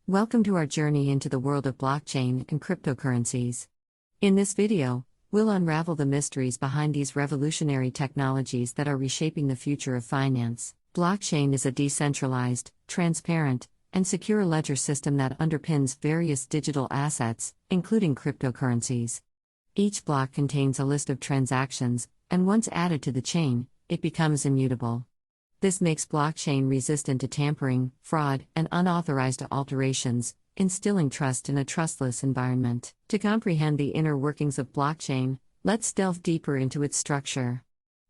Welcome to our journey into the world of blockchain and cryptocurrencies. In this video, we'll unravel the mysteries behind these revolutionary technologies that are reshaping the future of finance. Blockchain is a decentralized, transparent, and secure ledger system that underpins various digital assets, including cryptocurrencies. Each block contains a list of transactions, and once added to the chain, it becomes immutable. This makes blockchain resistant to tampering, fraud, and unauthorized alterations, instilling trust in a trustless environment. To comprehend the inner workings of blockchain, let's delve deeper into its structure.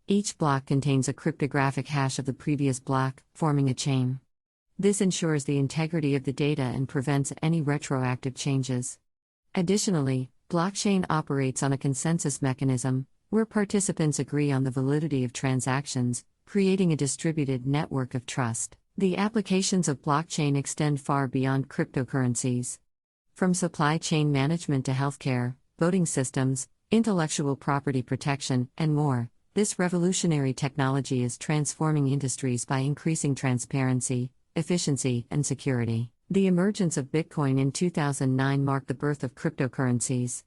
Each block contains a cryptographic hash of the previous block, forming a chain. This ensures the integrity of the data and prevents any retroactive changes. Additionally, blockchain operates on a consensus mechanism, where participants agree on the validity of transactions, creating a distributed network of trust. The applications of blockchain extend far beyond cryptocurrencies. From supply chain management to healthcare, voting systems, intellectual property protection, and more, this revolutionary technology is transforming industries by increasing transparency, efficiency, and security. The emergence of Bitcoin in 2009 marked the birth of cryptocurrencies.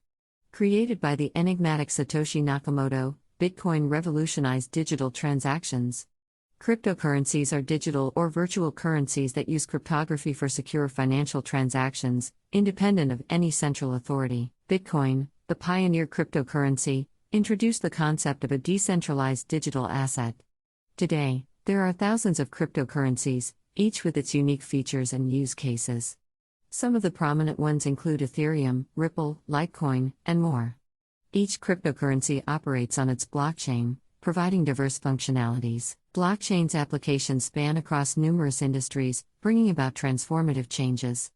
Created by the enigmatic Satoshi Nakamoto, Bitcoin revolutionized digital transactions. Cryptocurrencies are digital or virtual currencies that use cryptography for secure financial transactions, independent of any central authority. Bitcoin, the pioneer cryptocurrency, introduced the concept of a decentralized digital asset. Today, there are thousands of cryptocurrencies, each with its unique features and use cases. Some of the prominent ones include Ethereum, Ripple, Litecoin, and more. Each cryptocurrency operates on its blockchain, providing diverse functionalities. Blockchain's applications span across numerous industries, bringing about transformative changes.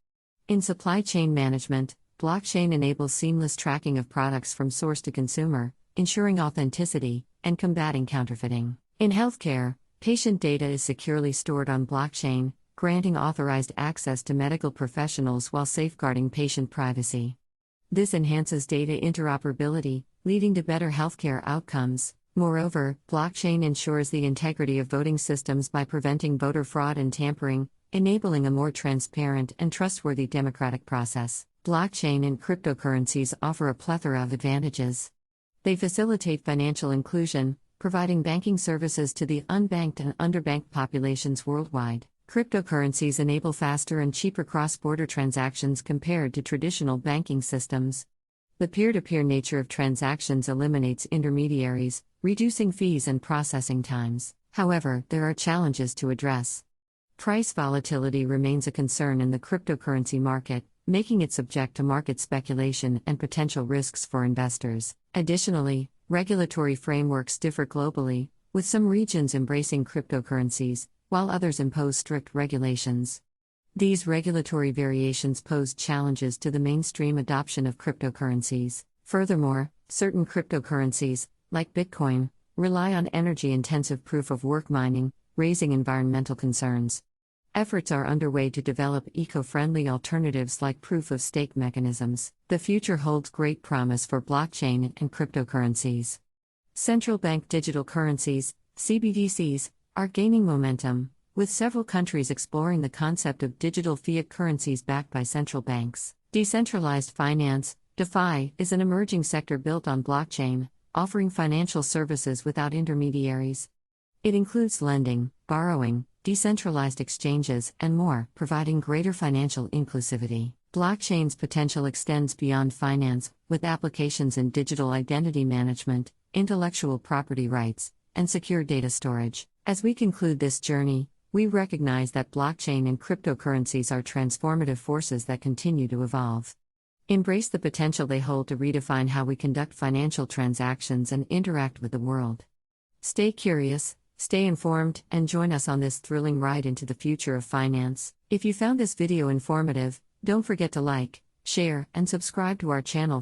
In supply chain management, blockchain enables seamless tracking of products from source to consumer, ensuring authenticity and combating counterfeiting. In healthcare, patient data is securely stored on blockchain, granting authorized access to medical professionals while safeguarding patient privacy. This enhances data interoperability, leading to better healthcare outcomes. Moreover, blockchain ensures the integrity of voting systems by preventing voter fraud and tampering, enabling a more transparent and trustworthy democratic process. Blockchain and cryptocurrencies offer a plethora of advantages. They facilitate financial inclusion, providing banking services to the unbanked and underbanked populations worldwide. Cryptocurrencies enable faster and cheaper cross-border transactions compared to traditional banking systems. The peer-to-peer nature of transactions eliminates intermediaries, reducing fees and processing times. However, there are challenges to address. Price volatility remains a concern in the cryptocurrency market, making it subject to market speculation and potential risks for investors. Additionally, regulatory frameworks differ globally, with some regions embracing cryptocurrencies, while others impose strict regulations. These regulatory variations pose challenges to the mainstream adoption of cryptocurrencies. Furthermore, certain cryptocurrencies, like Bitcoin, rely on energy-intensive proof-of-work mining, raising environmental concerns. Efforts are underway to develop eco-friendly alternatives like proof-of-stake mechanisms. The future holds great promise for blockchain and cryptocurrencies. Central bank digital currencies, CBDCs, are gaining momentum, with several countries exploring the concept of digital fiat currencies backed by central banks. Decentralized finance, DeFi, is an emerging sector built on blockchain, offering financial services without intermediaries. It includes lending, borrowing, decentralized exchanges, and more, providing greater financial inclusivity. Blockchain's potential extends beyond finance, with applications in digital identity management, intellectual property rights, and secure data storage. As we conclude this journey, we recognize that blockchain and cryptocurrencies are transformative forces that continue to evolve. Embrace the potential they hold to redefine how we conduct financial transactions and interact with the world. Stay curious, stay informed, and join us on this thrilling ride into the future of finance. If you found this video informative, don't forget to like, share, and subscribe to our channel